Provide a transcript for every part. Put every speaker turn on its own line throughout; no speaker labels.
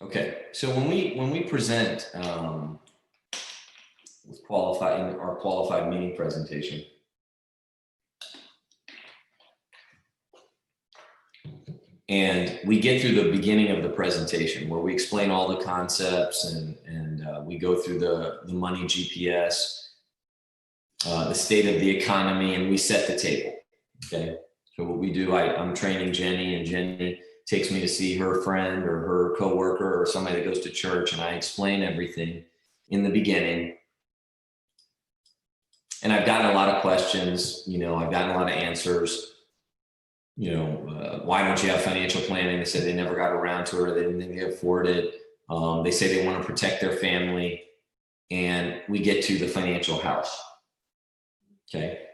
Okay, so when we present with our qualified meeting presentation, and we get through the beginning of the presentation where we explain all the concepts and we go through the money GPS, the state of the economy, and we set the table. Okay, so what we do, I'm training Jenny, and Jenny takes me to see her friend or her coworker or somebody that goes to church, and I explain everything in the beginning. And I've gotten a lot of questions, I've gotten a lot of answers. Why don't you have financial planning? They said they never got around to it. They didn't think they could afford it. They say they want to protect their family. And we get to the financial house. Okay.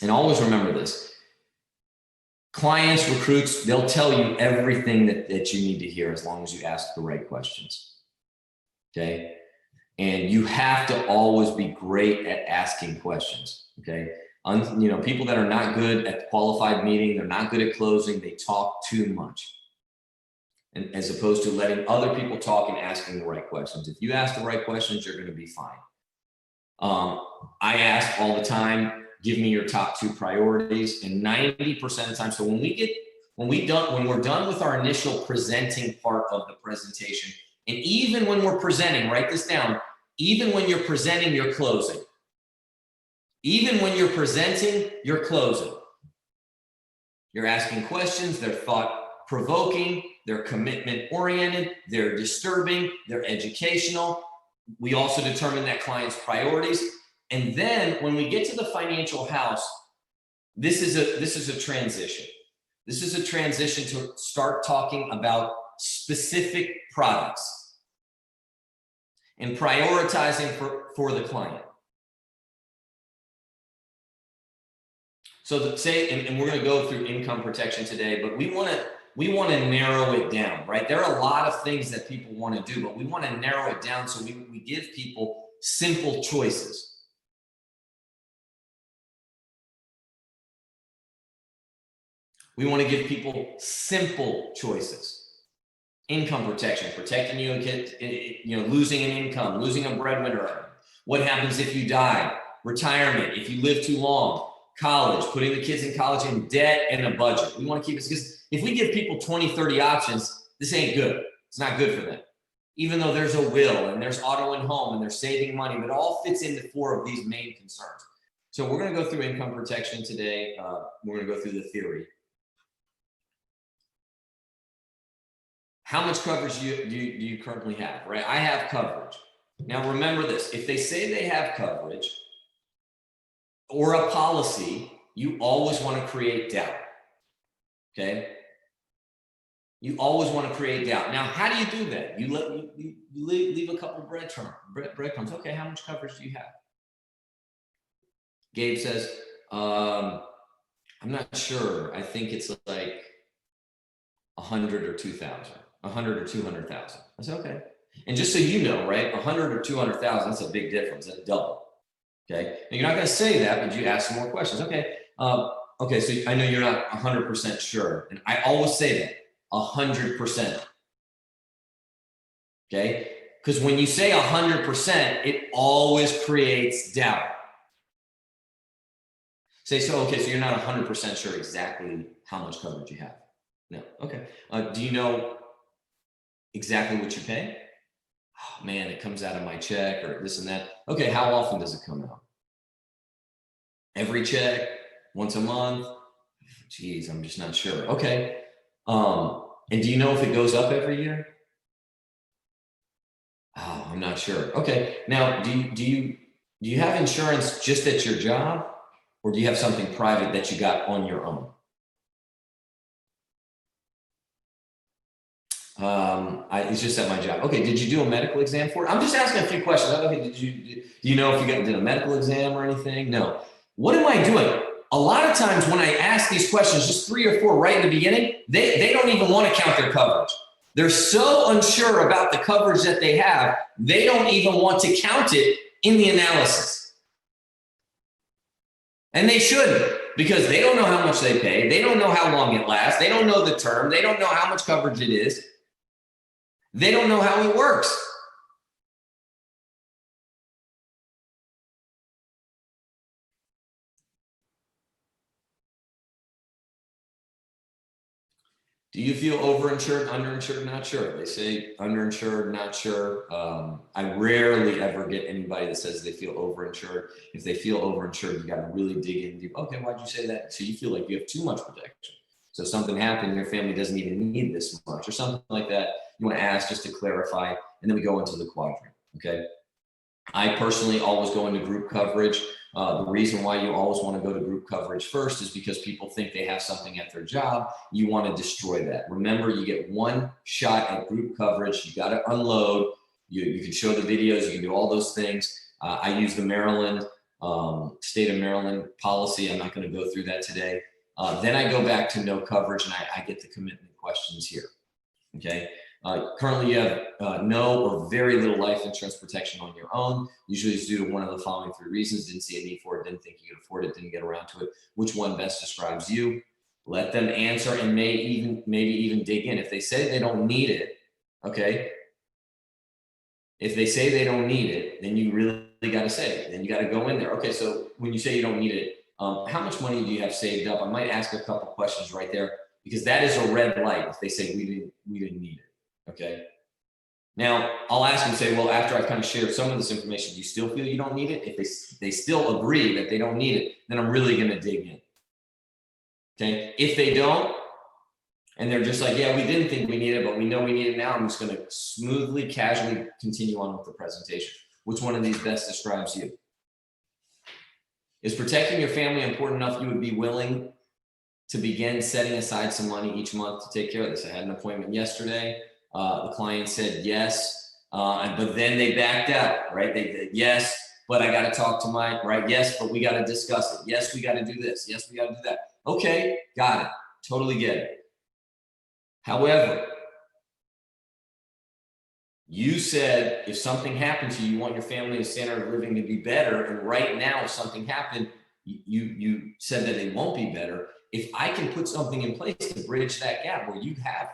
And always remember this. Clients, recruits, they'll tell you everything that you need to hear as long as you ask the right questions. Okay. And you have to always be great at asking questions. Okay. People that are not good at qualified meeting, they're not good at closing, they talk too much. And as opposed to letting other people talk and asking the right questions. If you ask the right questions, you're going to be fine. I ask all the time, give me your top 2 priorities, and 90% of the time. So when we're done with our initial presenting part of the presentation, and even when we're presenting, write this down, even when you're presenting, you're closing. Even when you're presenting, you're closing. You're asking questions, they're thought-provoking, they're commitment-oriented, they're disturbing, they're educational. We also determine that client's priorities. And then when we get to the financial house, this is a transition. This is a transition to start talking about specific products and prioritizing for the client. So and we're going to go through income protection today, but we want to narrow it down, right? There are a lot of things that people want to do, but we want to narrow it down so we give people simple choices. We want to give people simple choices. Income protection, protecting you and losing an income, losing a breadwinner. What happens if you die? Retirement, if you live too long. College, putting the kids in college, in debt, and a budget. We want to keep it, because if we give people 20, 30 options, this ain't good. It's not good for them. Even though there's a will and there's auto and home and they're saving money, but it all fits into 4 of these main concerns. So we're going to go through income protection today. We're going to go through the theory. How much coverage do you currently have, right? I have coverage. Now remember this, if they say they have coverage, or a policy, you always want to create doubt, okay? You always want to create doubt. Now, how do you do that? You leave a couple breadcrumbs. Okay, how much coverage do you have? Gabe says, I'm not sure. I think it's like 100 or 2,000, 100 or 200,000. I said, okay. And just so you know, right, 100 or 200,000, that's a big difference, that's double. Okay, now you're not going to say that, but you ask some more questions. Okay, okay, so I know you're not 100% sure, and I always say that 100%. Okay, because when you say 100%, it always creates doubt. Say so. Okay, so you're not 100% sure exactly how much coverage you have. No. Okay. Do you know exactly what you pay? Oh, man, it comes out of my check or this and that. Okay, how often does it come out? Every check? Once a month? Geez, I'm just not sure. Okay. And do you know if it goes up every year? Oh, I'm not sure. Okay. Now, do you have insurance just at your job, or do you have something private that you got on your own? It's just at my job. Okay, did you do a medical exam for it? I'm just asking a few questions. Okay, do you know if you did a medical exam or anything? No. What am I doing? A lot of times when I ask these questions, just 3 or 4 right in the beginning, they don't even want to count their coverage. They're so unsure about the coverage that they have, they don't even want to count it in the analysis. And they shouldn't, because they don't know how much they pay. They don't know how long it lasts. They don't know the term. They don't know how much coverage it is. They don't know how it works. Do you feel overinsured, underinsured, not sure? They say underinsured, not sure. I rarely ever get anybody that says they feel overinsured. If they feel overinsured, you got to really dig in deep. Okay, why'd you say that? So you feel like you have too much protection. So something happened, your family doesn't even need this much, or something like that. You want to ask just to clarify, and then we go into the quadrant. Okay. I personally always go into group coverage. The reason why you always want to go to group coverage first is because people think they have something at their job. You want to destroy that. Remember, you get one shot at group coverage. You got to unload. You can show the videos. You can do all those things. I use the Maryland, state of Maryland policy. I'm not going to go through that today. Then I go back to no coverage, and I get the commitment questions here. Okay. Currently, you have no or very little life insurance protection on your own. Usually it's due to one of the following three reasons: didn't see a need for it, didn't think you could afford it, didn't get around to it. Which one best describes you? Let them answer, and maybe even dig in. If they say they don't need it, okay. If they say they don't need it, then you really got to say it. Then you got to go in there. Okay, so when you say you don't need it, how much money do you have saved up? I might ask a couple questions right there, because that is a red light if they say we didn't need it. Okay. Now I'll ask them, say, well, after I've kind of shared some of this information, do you still feel you don't need it? If they still agree that they don't need it, then I'm really going to dig in. Okay. If they don't, and they're just like, yeah, we didn't think we need it, but we know we need it now, I'm just going to smoothly, casually continue on with the presentation. Which one of these best describes you? Is protecting your family important enough you would be willing to begin setting aside some money each month to take care of this? I had an appointment yesterday. The client said yes, but then they backed out, right? They did yes, but I got to talk to my, right? Yes, but we got to discuss it. Yes, we got to do this. Yes, we got to do that. Okay, got it. Totally get it. However, you said if something happened to you, you want your family and standard of living to be better. And right now, if something happened, you said that it won't be better. If I can put something in place to bridge that gap where you have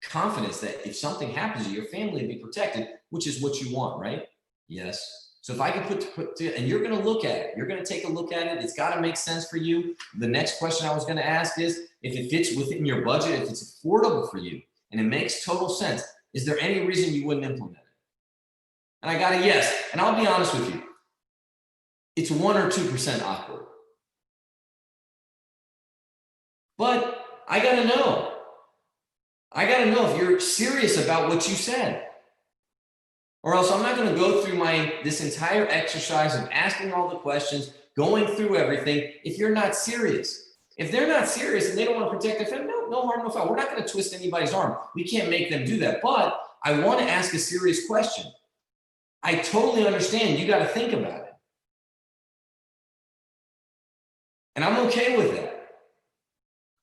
confidence that if something happens to your family to be protected, which is what you want, right? Yes. So if I can put and you're going to look at it, you're going to take a look at it. It's got to make sense for you. The next question I was going to ask is if it fits within your budget, if it's affordable for you and it makes total sense, is there any reason you wouldn't implement it? And I got a yes. And I'll be honest with you, it's 1 or 2% awkward. But I got to know. I got to know if you're serious about what you said. Or else I'm not going to go through this entire exercise of asking all the questions, going through everything, if you're not serious. If they're not serious and they don't want to protect their family, no harm, no foul. We're not going to twist anybody's arm. We can't make them do that. But I want to ask a serious question. I totally understand. You got to think about it. And I'm okay with that.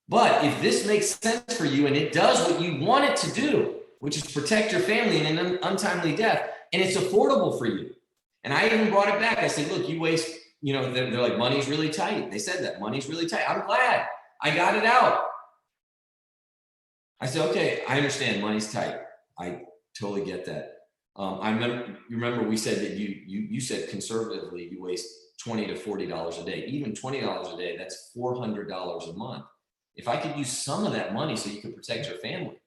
But if this makes sense for you and it does what you want it to do, which is protect your family in an untimely death, and it's affordable for you. And I even brought it back. I said, look, you waste, they're like, money's really tight. They said that money's really tight. I'm glad I got it out. I said, okay, I understand money's tight. I totally get that. You remember we said that you said conservatively you waste $20 to $40 a day. Even $20 a day, that's $400 a month. If I could use some of that money so you could protect your family,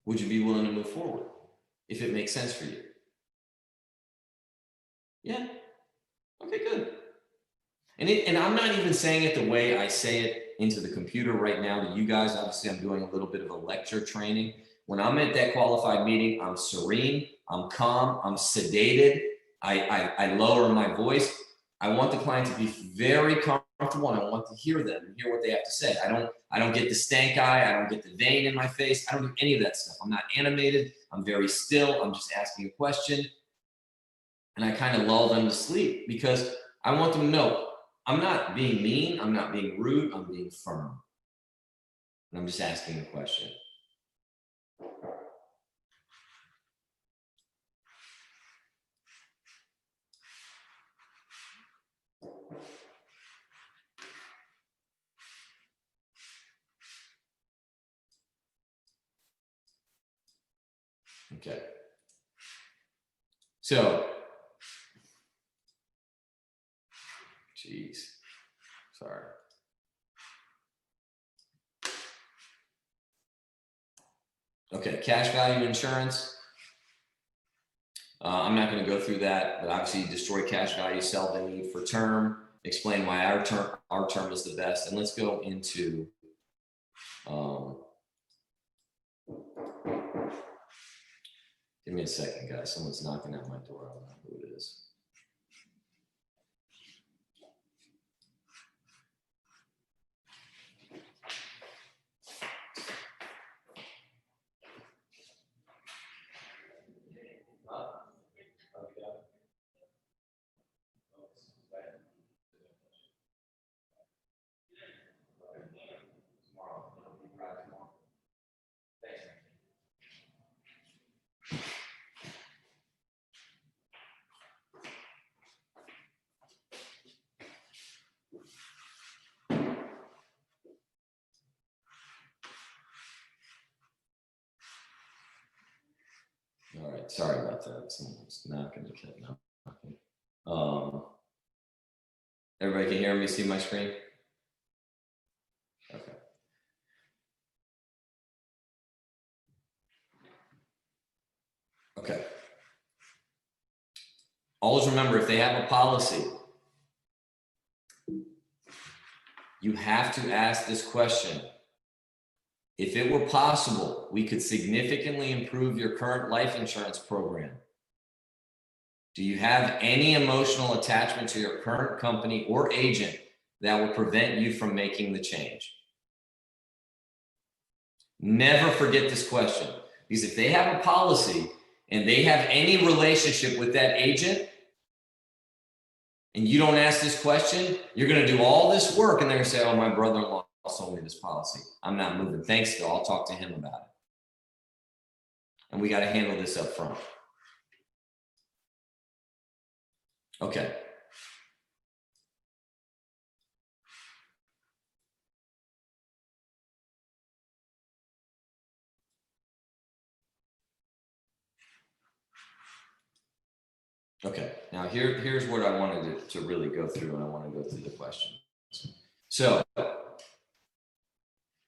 would you be willing to move forward if it makes sense for you? Yeah. Okay, good. And I'm not even saying it the way I say it into the computer right now to you guys. Obviously, I'm doing a little bit of a lecture training. When I'm at that qualified meeting, I'm serene, I'm calm, I'm sedated. I lower my voice. I want the client to be very comfortable, and I want to hear them and hear what they have to say. I don't get the stank eye. I don't get the vein in my face. I don't do any of that stuff. I'm not animated. I'm very still. I'm just asking a question, and I kind of lull them to sleep because I want them to know I'm not being mean. I'm not being rude. I'm being firm. And I'm just asking a question. Okay. So, geez, sorry. Okay, cash value insurance. I'm not going to go through that, but obviously destroy cash value, sell the need for term, explain why our term is the best. And let's go into give me a second, guys. Someone's knocking at my door. I don't know who it is. All right, sorry about that. Someone's knocking again. Everybody can hear me, see my screen? Okay. Okay. Always remember, if they have a policy, you have to ask this question. If it were possible, we could significantly improve your current life insurance program. Do you have any emotional attachment to your current company or agent that will prevent you from making the change? Never forget this question, because if they have a policy and they have any relationship with that agent and you don't ask this question, you're going to do all this work and they're going to say, oh, my brother-in-law sold me this policy. I'm not moving. Thanks, Phil. I'll talk to him about it. And we got to handle this up front. Okay. Okay, now here's what I wanted to really go through, and I want to go through the questions. So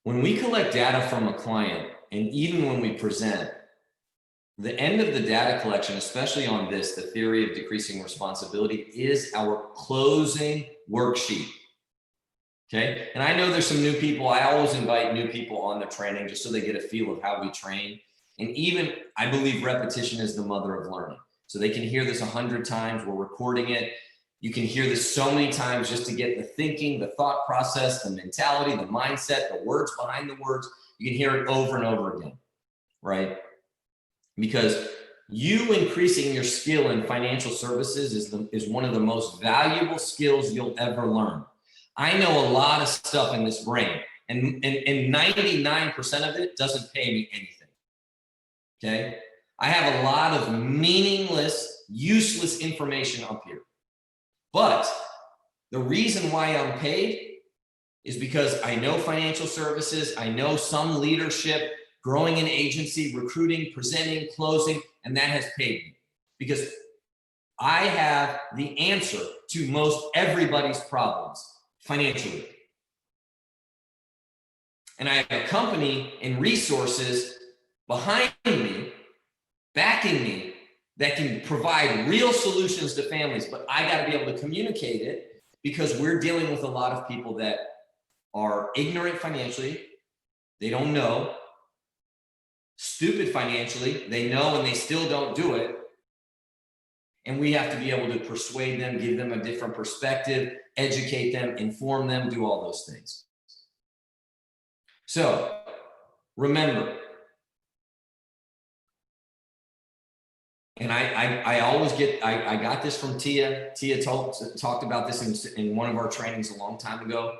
when we collect data from a client, and even when we present, the end of the data collection, especially on this, the theory of decreasing responsibility, is our closing worksheet. Okay, and I know there's some new people. I always invite new people on the training just so they get a feel of how we train. And even, I believe repetition is the mother of learning. So they can hear this 100 times. We're recording it. You can hear this so many times just to get the thinking, the thought process, the mentality, the mindset, the words behind the words. You can hear it over and over again, right? Because you increasing your skill in financial services is one of the most valuable skills you'll ever learn. I know a lot of stuff in this brain, and 99% of it doesn't pay me anything, okay? I have a lot of meaningless, useless information up here. But the reason why I'm paid is because I know financial services, I know some leadership, growing an agency, recruiting, presenting, closing, and that has paid me. Because I have the answer to most everybody's problems financially. And I have a company and resources behind me, backing me, that can provide real solutions to families, but I got to be able to communicate it because we're dealing with a lot of people that are ignorant financially. They don't know. Stupid financially. They know and they still don't do it. And we have to be able to persuade them, give them a different perspective, educate them, inform them, do all those things. So remember, and I always get, I got this from Tia. Tia talked about this in one of our trainings a long time ago.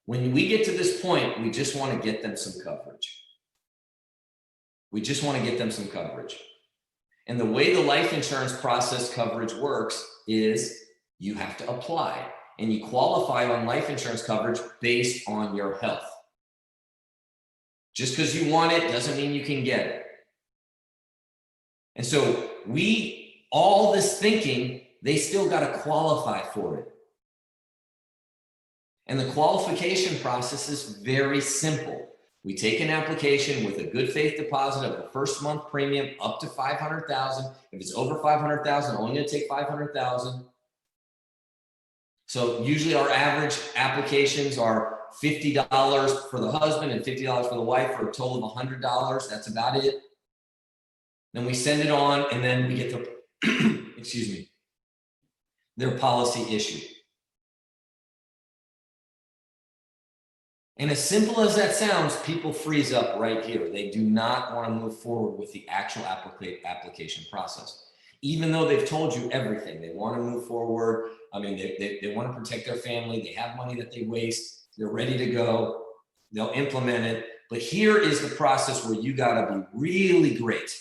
When we get to this point, we just want to get them some coverage. We just want to get them some coverage. And the way the life insurance process coverage works is you have to apply and you qualify on life insurance coverage based on your health. Just because you want it doesn't mean you can get it. And so all this thinking, they still got to qualify for it. And the qualification process is very simple. We take an application with a good faith deposit of the first month premium up to $500,000. If it's over $500,000, only going to take $500,000. So usually our average applications are $50 for the husband and $50 for the wife, for a total of $100. That's about it. Then we send it on, and then we get the, excuse me, their policy issued. And as simple as that sounds, people freeze up right here. They do not want to move forward with the actual application process. Even though they've told you everything, they want to move forward. I mean, they want to protect their family. They have money that they waste. They're ready to go. They'll implement it. But here is the process where you got to be really great.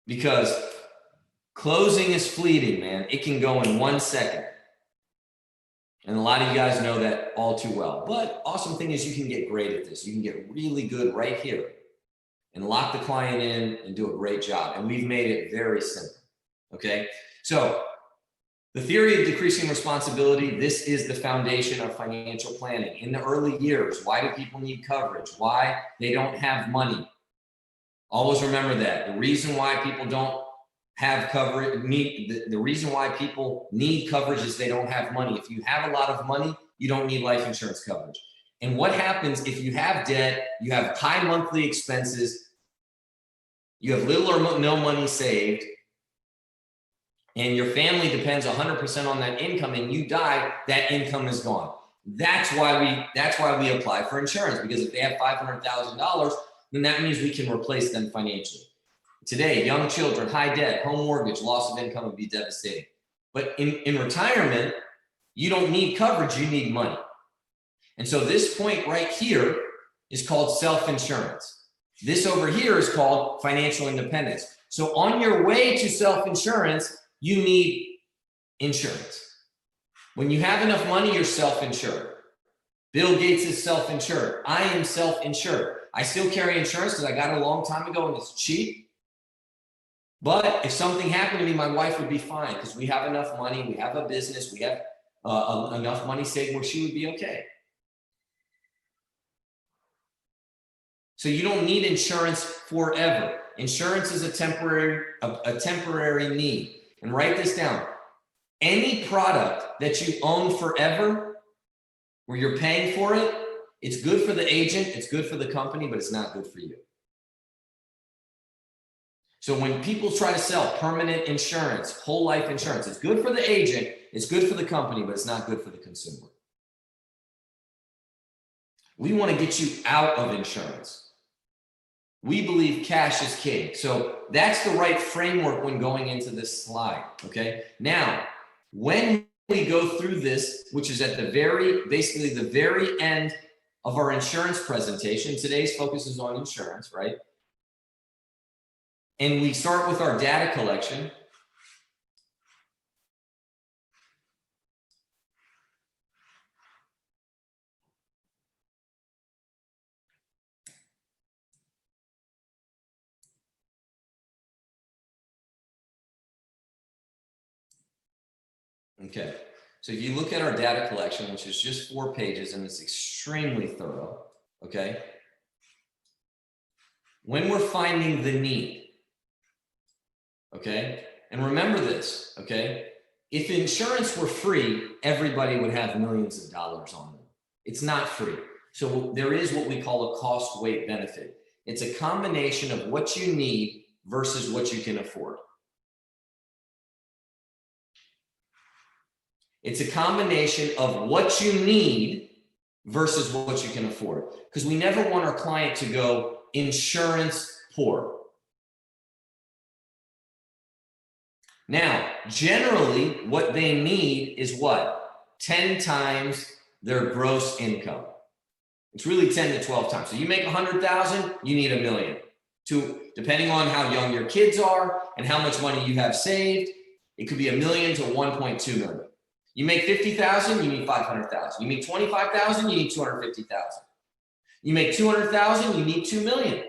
Because closing is fleeting, man. It can go in 1 second. And a lot of you guys know that all too well. But awesome thing is you can get great at this. You can get really good right here and lock the client in and do a great job. And we've made it very simple, okay? So the theory of decreasing responsibility, this is the foundation of financial planning. In the early years, why do people need coverage? Why they don't have money? Always remember that. The reason why people don't have coverage, the reason why people need coverage is they don't have money. If you have a lot of money, you don't need life insurance coverage. And what happens if you have debt, you have high monthly expenses, you have little or no money saved, and your family depends 100% on that income, and you die, that income is gone. That's why we apply for insurance, because if they have $500,000, then that means we can replace them financially. Today, young children, high debt, home mortgage, loss of income would be devastating. But in retirement, you don't need coverage, you need money. And so this point right here is called self-insurance. This over here is called financial independence. So on your way to self-insurance, you need insurance. When you have enough money, you're self-insured. Bill Gates is self-insured. I am self-insured. I still carry insurance because I got it a long time ago and it's cheap. But if something happened to me, my wife would be fine because we have enough money, we have a business, we have enough money saved where she would be okay. So you don't need insurance forever. Insurance is a temporary need. And write this down. Any product that you own forever, where you're paying for it, it's good for the agent, it's good for the company, but it's not good for you. So when people try to sell permanent insurance, whole life insurance, it's good for the agent, it's good for the company, but it's not good for the consumer. We want to get you out of insurance. We believe cash is king. So that's the right framework when going into this slide, okay? Now, when we go through this, which is at basically the very end of our insurance presentation, today's focus is on insurance, right? And we start with our data collection. Okay, so if you look at our data collection, which is just 4 pages and it's extremely thorough, okay? When we're finding the need, okay? And remember this, okay? If insurance were free, everybody would have millions of dollars on them. It's not free. So there is what we call a cost weight benefit. It's a combination of what you need versus what you can afford. It's a combination of what you need versus what you can afford. Because we never want our client to go insurance poor. Now, generally, what they need is what? 10 times their gross income. It's really 10 to 12 times. So you make 100,000, you need $1 million. Depending on how young your kids are and how much money you have saved, it could be $1 million to 1.2 million. You make 50,000, you need 500,000. You make 25,000, you need 250,000. You make 200,000, you need 2 million.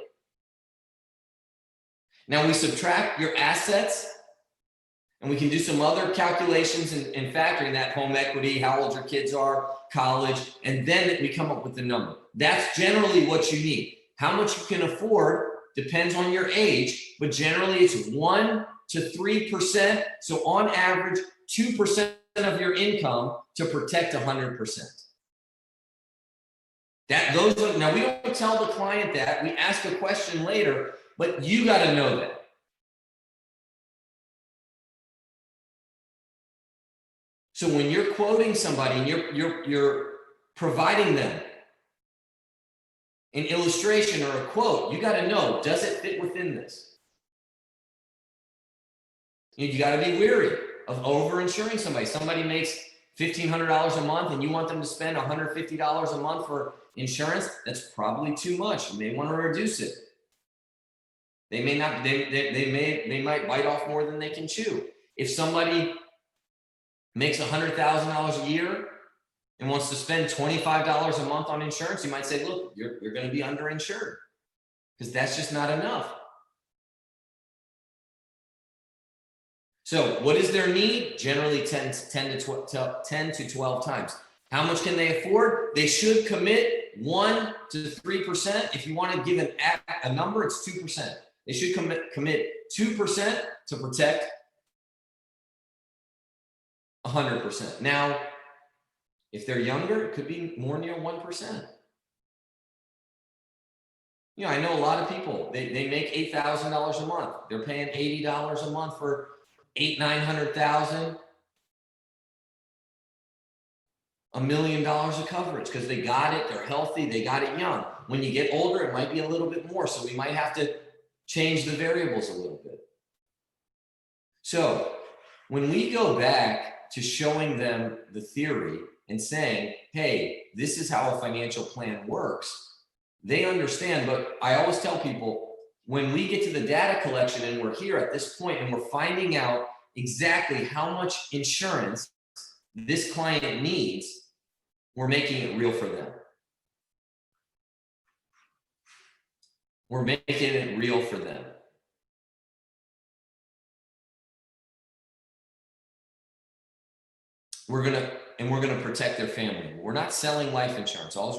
Now we subtract your assets, and we can do some other calculations in factoring that: home equity, how old your kids are, college, and then we come up with the number. That's generally what you need. How much you can afford depends on your age, but generally it's 1 to 3%. So on average, 2% of your income to protect 100%. Now we don't tell the client that. We ask a question later, but you got to know that. So when you're quoting somebody and you're providing them an illustration or a quote, you got to know, does it fit within this? You got to be wary of over-insuring somebody. Somebody makes $1,500 a month and you want them to spend $150 a month for insurance. That's probably too much. You may want to reduce it. They may not. They might bite off more than they can chew. If somebody makes $100,000 a year and wants to spend $25 a month on insurance, you might say, look, you're going to be underinsured because that's just not enough. So what is their need? Generally 10 to 12 times. How much can they afford? They should commit 1 to 3%. If you want to give a number, it's 2%. They should commit 2% to protect 100%. Now, if they're younger, it could be more near 1%. You know, I know a lot of people, they make $8,000 a month. They're paying $80 a month for $900,000, $1 million of coverage because they got it, they're healthy, they got it young. When you get older, it might be a little bit more. So we might have to change the variables a little bit. So when we go back to showing them the theory and saying, hey, this is how a financial plan works, they understand. But I always tell people, when we get to the data collection and we're here at this point and we're finding out exactly how much insurance this client needs, we're making it real for them. We're making it real for them. We're gonna protect their family. We're not selling life insurance. Always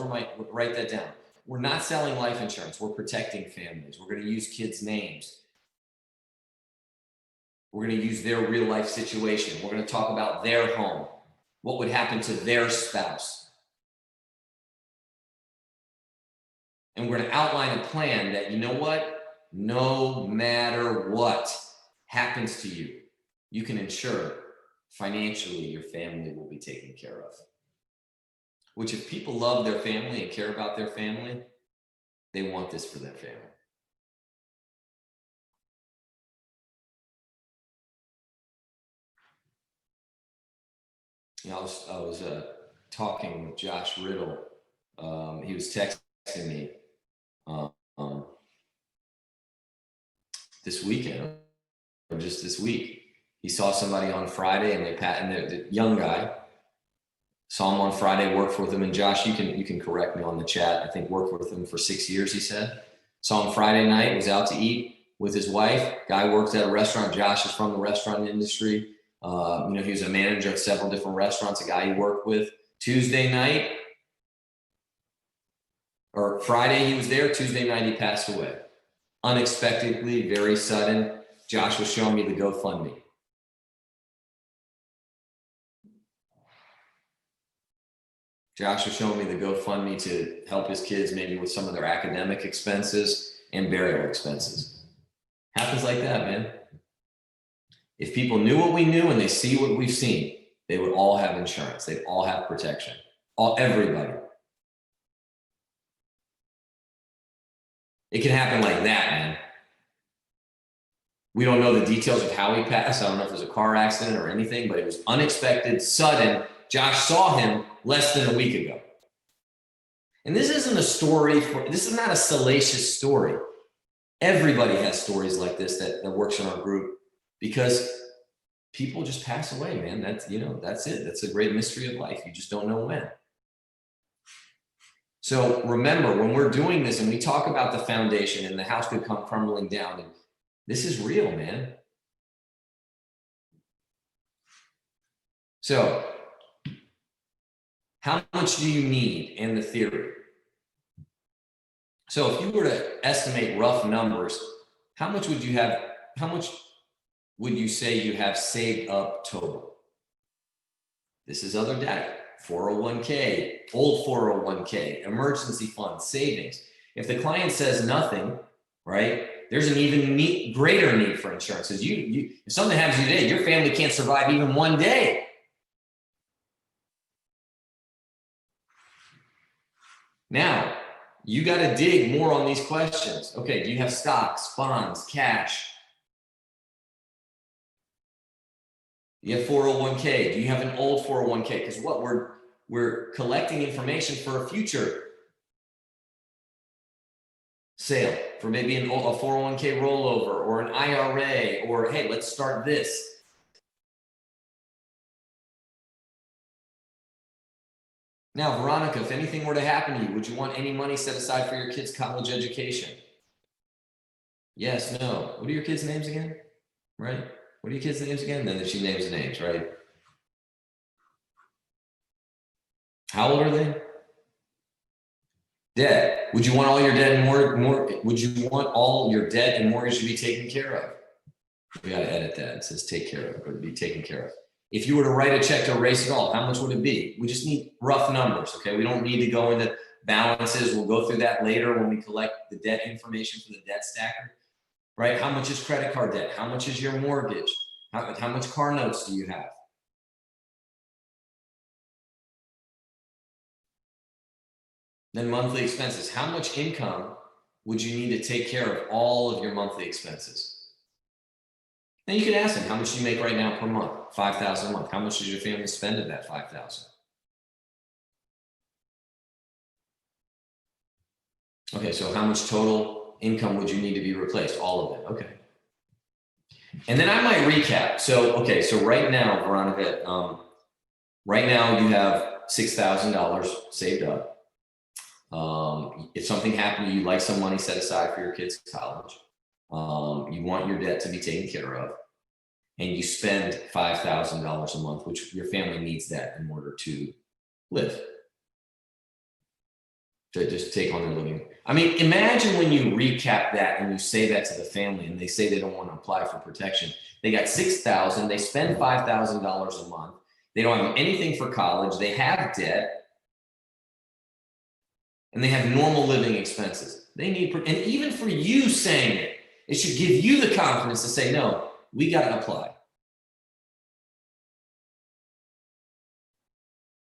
write that down. We're not selling life insurance. We're protecting families. We're going to use kids' names. We're going to use their real life situation. We're going to talk about their home. What would happen to their spouse? And we're going to outline a plan that, you know what? No matter what happens to you, you can ensure financially your family will be taken care of. Which, if people love their family and care about their family, they want this for their family. You know, I was talking with Josh Riddle. He was texting me this weekend, or just this week. He saw somebody on Friday, and the young guy saw him on Friday, worked with him. And Josh, you can correct me on the chat. I think worked with him for 6 years, he said. Saw him Friday night, was out to eat with his wife. Guy works at a restaurant. Josh is from the restaurant industry. He was a manager at several different restaurants, a guy he worked with. Tuesday night, or Friday he was there. Tuesday night he passed away. Unexpectedly, very sudden. Josh was showing me the GoFundMe. Josh was showing me the GoFundMe to help his kids maybe with some of their academic expenses and burial expenses. Happens like that, man. If people knew what we knew and they see what we've seen, they would all have insurance. They'd all have protection. Everybody. It can happen like that, man. We don't know the details of how he passed. I don't know if it was a car accident or anything, but it was unexpected, sudden. Josh saw him less than a week ago. And this isn't a story this is not a salacious story. Everybody has stories like this that works in our group, because people just pass away, man. That's it. That's a great mystery of life. You just don't know when. So remember, when we're doing this and we talk about the foundation and the house could come crumbling down, and This is real, man. So how much do you need in the theory? So if you were to estimate rough numbers, how much would you have? How much would you say you have saved up total? This is other data. 401k, old 401k, emergency fund, savings. If the client says nothing, right, there's an even greater need for insurance. Because if something happens to you today, your family can't survive even one day. Now, you got to dig more on these questions. Okay, do you have stocks, bonds, cash? Do you have 401k? Do you have an old 401k? Because what we're collecting information for a future sale, for maybe a 401k rollover or an IRA, or hey, let's start this. Now, Veronica, if anything were to happen to you, would you want any money set aside for your kids' college education? Yes, no. What are your kids' names again? Right? What are your kids' names again? Then she names the names, right? How old are they? Debt. Would you want all your debt and would you want all your debt and mortgage to be taken care of? We got to edit that. It says take care of, or be taken care of. If you were to write a check to erase it all, how much would it be? We just need rough numbers, okay? We don't need to go into balances. We'll go through that later when we collect the debt information for the debt stacker, right? How much is credit card debt? How much is your mortgage? How much car notes do you have? Then monthly expenses. How much income would you need to take care of all of your monthly expenses? Then you could ask them, how much do you make right now per month? $5,000 a month. How much does your family spend of that $5,000? Okay, so how much total income would you need to be replaced? All of it. Okay. And then I might recap. So, okay, so right now, Veronica, right now you have $6,000 saved up. If something happened to you, like some money set aside for your kids' college, you want your debt to be taken care of, and you spend $5,000 a month, which your family needs that in order to live, to just take on their living. I mean, imagine when you recap that and you say that to the family and they say they don't want to apply for protection. They got $6,000, they spend $5,000 a month. They don't have anything for college. They have debt. And they have normal living expenses. They need, and even for you saying it, it should give you the confidence to say, no, we got to apply.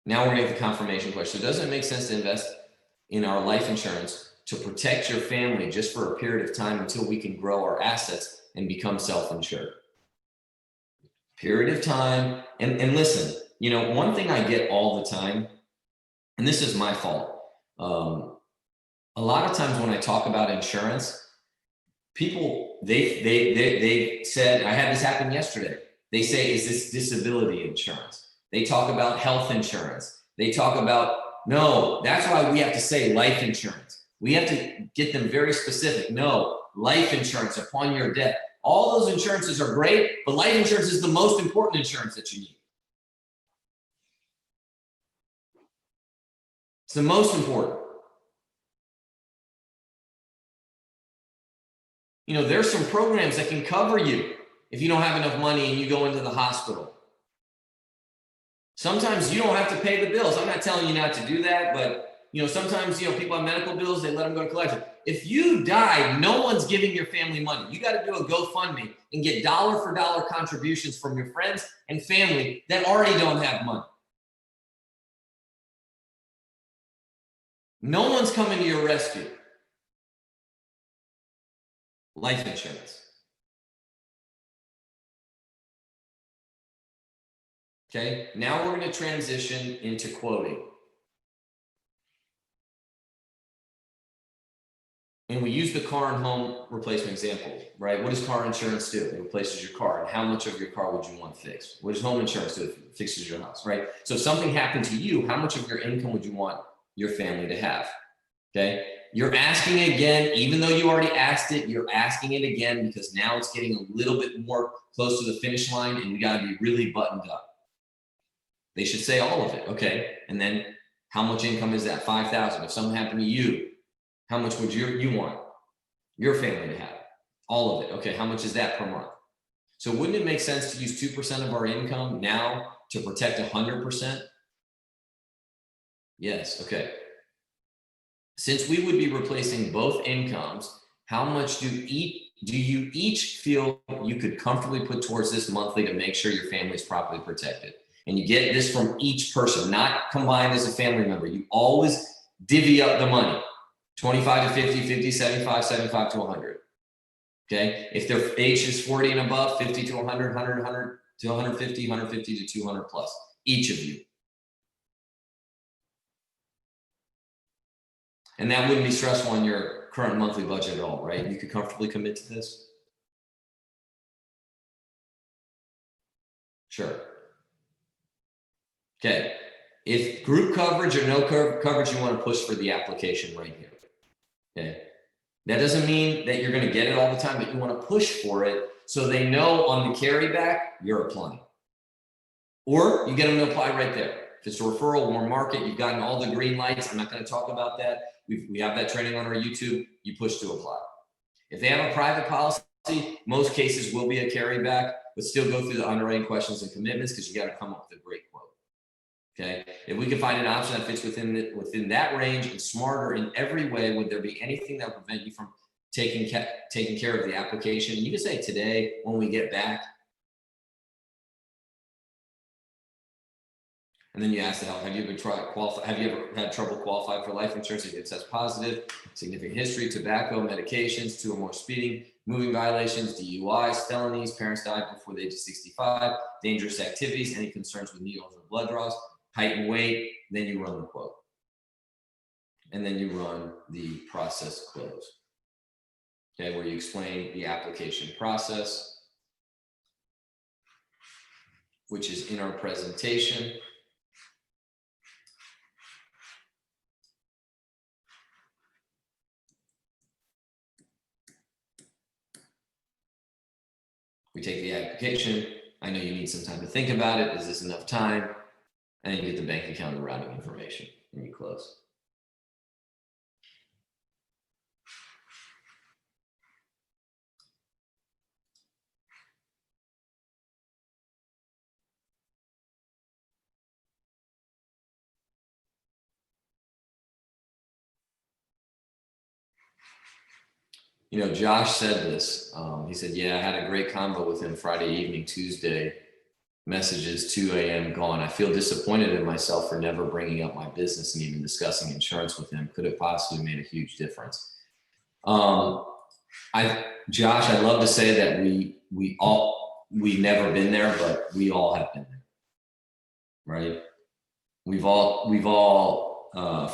Now we're going to get the confirmation question. Doesn't it make sense to invest in our life insurance to protect your family just for a period of time until we can grow our assets and become self-insured? Period of time. And listen, you know, one thing I get all the time, and this is my fault. A lot of times when I talk about insurance, people, they said, I had this happen yesterday. They say, is this disability insurance? They talk about health insurance. They talk about, no, that's why we have to say life insurance. We have to get them very specific. No, life insurance upon your death. All those insurances are great, but life insurance is the most important insurance that you need. It's the most important. You know, there's some programs that can cover you if you don't have enough money and you go into the hospital. Sometimes you don't have to pay the bills. I'm not telling you not to do that, but you know, sometimes, you know, people have medical bills, they let them go to collection. If you die, no one's giving your family money. You got to do a GoFundMe and get dollar for dollar contributions from your friends and family that already don't have money. No one's coming to your rescue. Life insurance. Okay, now we're going to transition into quoting. And we use the car and home replacement example, right? What does car insurance do? It replaces your car. And how much of your car would you want fixed? What does home insurance do? It fixes your house, right? So if something happened to you, how much of your income would you want your family to have? Okay, You're asking again, even though you already asked it, you're asking it again because now it's getting a little bit more close to the finish line and we got to be really buttoned up. They should say all of it. Okay. And then how much income is that? 5,000. If something happened to you, how much would you want your family to have? All of it. Okay. How much is that per month? So wouldn't it make sense to use 2% of our income now to protect 100%? Yes. Okay. Since we would be replacing both incomes, how much do you each feel you could comfortably put towards this monthly to make sure your family is properly protected? And you get this from each person, not combined as a family member. You always divvy up the money, 25 to 50, 50, 75, 75 to 100. Okay. If their age is 40 and above, 50 to 100, 100, 100 to 150, 150 to 200 plus, each of you. And that wouldn't be stressful on your current monthly budget at all, right? You could comfortably commit to this? Sure. Okay. If group coverage or no coverage, you want to push for the application right here. Okay. That doesn't mean that you're going to get it all the time, but you want to push for it so they know on the carryback you're applying. Or you get them to apply right there. If it's a referral, warm market, you've gotten all the green lights. I'm not going to talk about that. We have that training on our YouTube. You push to apply. If they have a private policy, most cases will be a carryback, but still go through the underwriting questions and commitments because you got to come up with a great quote. Okay. If we can find an option that fits within that range and smarter in every way, would there be anything that would prevent you from taking care of the application? You can say today when we get back. And then you ask the help, have you ever had trouble qualifying for life insurance? If it says positive, significant history, tobacco, medications, 2 or more speeding, moving violations, DUIs, felonies, parents died before the age of 65, dangerous activities, any concerns with needles or blood draws, height and weight, then you run the quote. And then you run the process close. Okay, where you explain the application process, which is in our presentation. We take the application. I know you need some time to think about it. Is this enough time? And then you get the bank account and routing information and you close. You know, Josh said this. He said, yeah, I had a great combo with him Friday evening, Tuesday. Messages 2 a.m. gone. I feel disappointed in myself for never bringing up my business and even discussing insurance with him. Could have possibly made a huge difference. Josh, I'd love to say that we've never been there, but we all have been there, right? We've all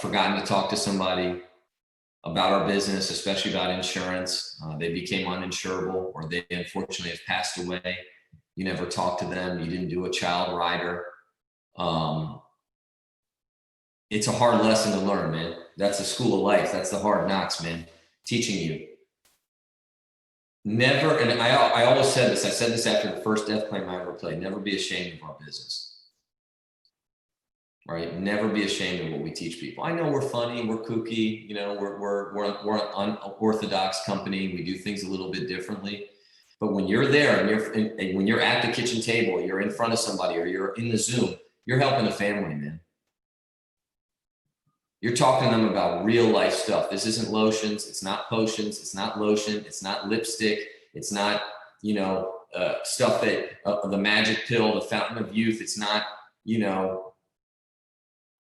forgotten to talk to somebody about our business, especially about insurance. They became uninsurable, or they unfortunately have passed away. You never talked to them. You didn't do a child rider. It's a hard lesson to learn, man. That's the school of life. That's the hard knocks, man. Teaching you. Never, and I always said this. I said this after the first death claim I ever played. Never be ashamed of our business. Right? Never be ashamed of what we teach people. I know we're funny, we're kooky, you know, we're an unorthodox company. We do things a little bit differently. But when you're there and when you're at the kitchen table, you're in front of somebody or you're in the Zoom, you're helping a family, man. You're talking to them about real life stuff. This isn't lotions. It's not potions. It's not lotion. It's not lipstick. It's not, you know, stuff that the magic pill, the fountain of youth. It's not, you know,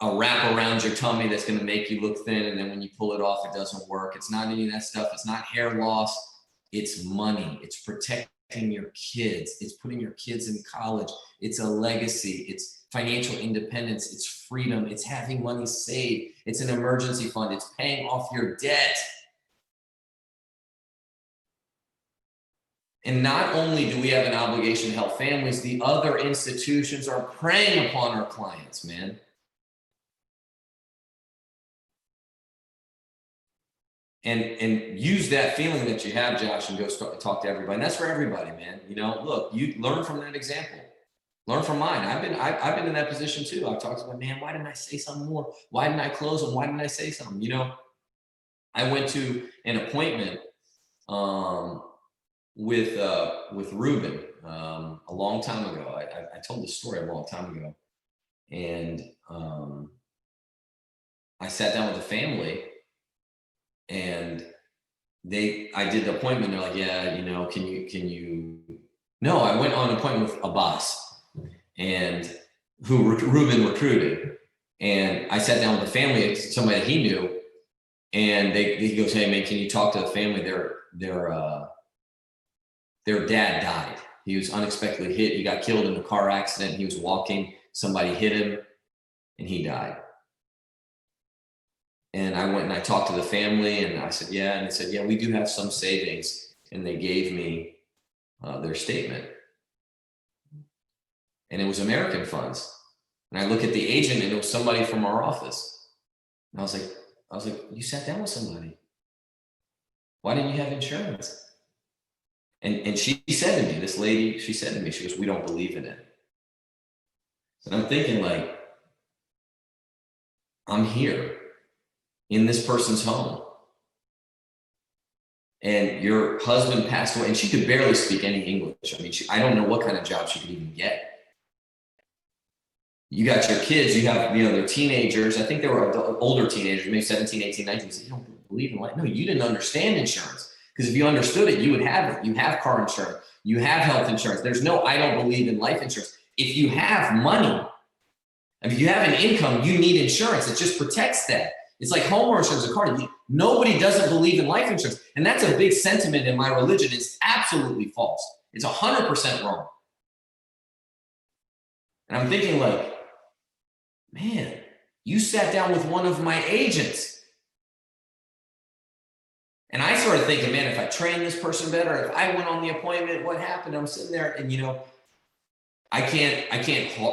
a wrap around your tummy that's going to make you look thin. And then when you pull it off, it doesn't work. It's not any of that stuff. It's not hair loss. It's money. It's protecting your kids. It's putting your kids in college. It's a legacy. It's financial independence. It's freedom. It's having money saved. It's an emergency fund. It's paying off your debt. And not only do we have an obligation to help families, the other institutions are preying upon our clients, man. and use that feeling that you have, Josh, and go talk to everybody. And that's for everybody, man. You know, look, you learn from that example. Learn from mine. I've been in that position too. I've talked about, man, why didn't I say something more? Why didn't I close them? Why didn't I say something? You know, I went to an appointment with Ruben a long time ago. I told this story a long time ago, and I sat down with the family, and I did the appointment. They're like, yeah, you know, can you? No, I went on an appointment with a boss, and who Ruben recruited, and I sat down with the family, somebody that he knew, and he goes, hey man, can you talk to the family? Their dad died. He was unexpectedly hit. He got killed in a car accident. He was walking, somebody hit him, and he died. And I went and I talked to the family, and I said, yeah. And they said, yeah, we do have some savings. And they gave me their statement. And it was American funds. And I look at the agent, and it was somebody from our office. And I was like, you sat down with somebody. Why didn't you have insurance? And she said to me, this lady, she said to me, she goes, we don't believe in it. And I'm thinking, like, I'm here in this person's home, and your husband passed away, and she could barely speak any English. I mean, I don't know what kind of job she could even get. You got your kids, you have, you know, they're teenagers. I think they were older teenagers, maybe 17, 18, 19. You don't believe in life. No, you didn't understand insurance. Because if you understood it, you would have it. You have car insurance. You have health insurance. There's no, I don't believe in life insurance. If you have money, if you have an income, you need insurance. It just protects that. It's like homeowner insurance, a car. Nobody doesn't believe in life insurance. And that's a big sentiment in my religion. It's absolutely false. It's 100% wrong. And I'm thinking, like, man, you sat down with one of my agents. And I started thinking, man, if I train this person better, if I went on the appointment, what happened? I'm sitting there, and, you know, I can't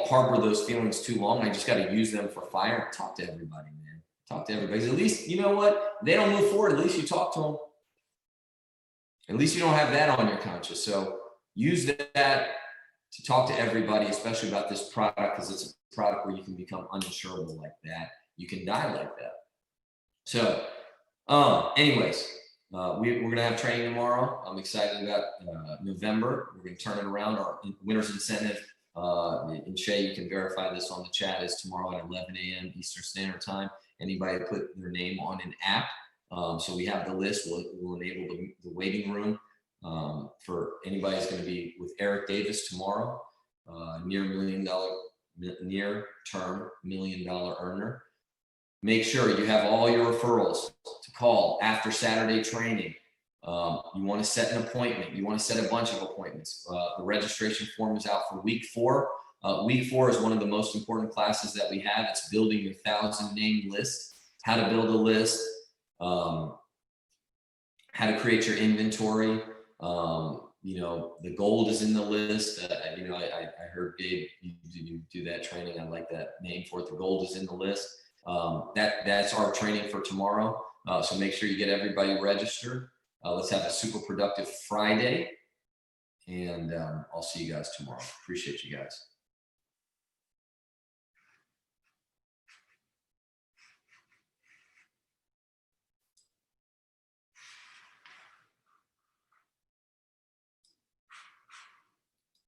harbor those feelings too long. I just got to use them for fire. Talk to everybody, man. Talk to everybody. At least, you know what? They don't move forward. At least you talk to them. At least you don't have that on your conscience. So use that to talk to everybody, especially about this product, because it's a product where you can become uninsurable like that. You can die like that. So, anyways, we're going to have training tomorrow. I'm excited about November. We're going to turn it around. Our winner's incentive, and Shay, you can verify this on the chat, is tomorrow at 11 a.m. Eastern Standard Time. Anybody put their name on an app. So we have the list. We'll enable the waiting room for anybody who's going to be with Eric Davis tomorrow, near-term $1 million earner. Make sure you have all your referrals to call after Saturday training. You want to set an appointment. You want to set a bunch of appointments. The registration form is out for week 4. Week 4 is one of the most important classes that we have. It's building your 1,000-name list, how to build a list, how to create your inventory. You know, the gold is in the list. You know, I heard Gabe, you do that training. I like that name for it. The gold is in the list. That's our training for tomorrow. So make sure you get everybody registered. Let's have a super productive Friday, and I'll see you guys tomorrow. Appreciate you guys.